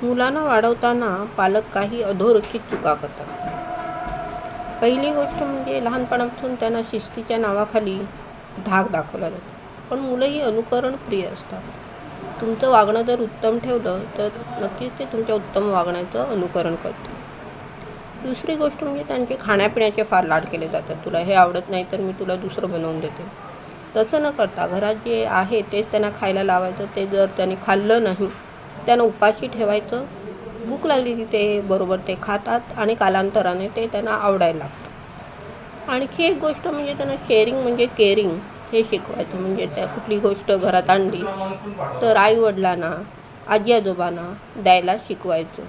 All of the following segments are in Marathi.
मुलांना वाढवताना पालक काही अधोरेखित चुका करतात. पहिली गोष्ट म्हणजे लहानपणापासून त्यांना शिस्तीच्या नावाखाली धाक दाखवला जातो. पण मुलं ही अनुकरण प्रिय असतात. तुमचं वागणं जर उत्तम ठेवलं तर नक्कीच ते तुमच्या उत्तम वागण्याचं अनुकरण करतील. दुसरी गोष्ट म्हणजे त्यांचे खाण्यापिण्याचे फार लाड केले जातात. तुला हे आवडत नाही तर मी तुला दुसरं बनवून देते. तसं न करता घरात जे आहे तेच त्यांना खायला लावायचं. ते जर त्यांनी खाल्लं नाही त्यांना उपाशी ठेवायचं. भूक लागली की ते बरोबर ते खातात आणि कालांतराने ते त्यांना आवडायला लागतं. आणखी एक गोष्ट म्हणजे त्यांना शेअरिंग म्हणजे केअरिंग हे शिकवायचं. म्हणजे त्या कुठली गोष्ट घरात आणली तर आईवडिलांना, आजी आजोबांना द्यायला शिकवायचं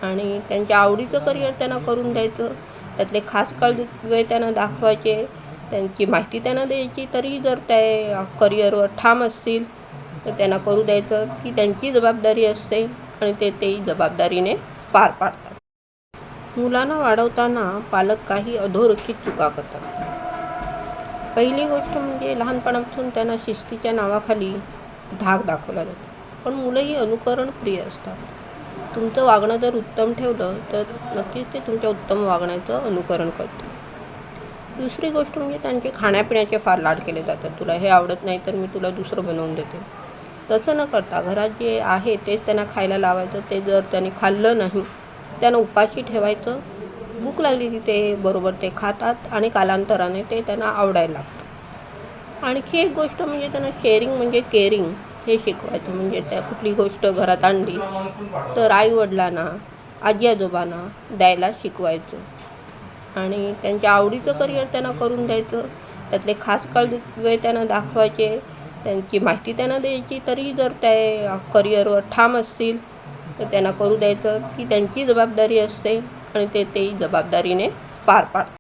आणि त्यांच्या आवडीचं करिअर त्यांना करून द्यायचं. त्यातले खास काळजी त्यांना दाखवायचे. त्यांची माहिती त्यांना द्यायची. तरी जर त्या करिअरवर ठाम असतील तर त्यांना करू द्यायचं. ती त्यांची जबाबदारी असते आणि ते जबाबदारीने पार पाडतात. मुलांना वाढवताना पालक काही अधोरेखित चुका करतात. पहिली गोष्ट म्हणजे लहानपणापासून त्यांना शिस्तीच्या नावाखाली धाक दाखवला जातो. पण मुलं ही अनुकरण प्रिय असतात. तुमचं वागणं जर उत्तम ठेवलं तर नक्कीच ते तुमच्या उत्तम वागण्याचं अनुकरण करतील. दुसरी गोष्ट म्हणजे त्यांचे खाण्यापिण्याचे फार लाड केले जातात. तुला हे आवडत नाही तर मी तुला दुसरं बनवून देते. तसं न करता घरात जे आहे तेच त्यांना खायला लावायचं. ते जर त्यांनी खाल्लं नाही त्यांना उपाशी ठेवायचं. भूक लागली की ते बरोबर ते खातात आणि कालांतराने ते त्यांना आवडायला लागतं. आणखी एक गोष्ट म्हणजे त्यांना शेअरिंग म्हणजे केअरिंग हे शिकवायचं. म्हणजे त्या कुठली गोष्ट घरात आणली तर आईवडिलांना, आजी आजोबांना द्यायला शिकवायचं आणि त्यांच्या आवडीचं करिअर त्यांना करून द्यायचं. त्यातले खास काळजी त्यांना दाखवायचे. त्यांची माहिती त्यांना द्यायची. तरी जर त्या करिअरवर ठाम असतील तर त्यांना करू द्यायचं. ती त्यांची जबाबदारी असते आणि ते जबाबदारीने पार पाडतात.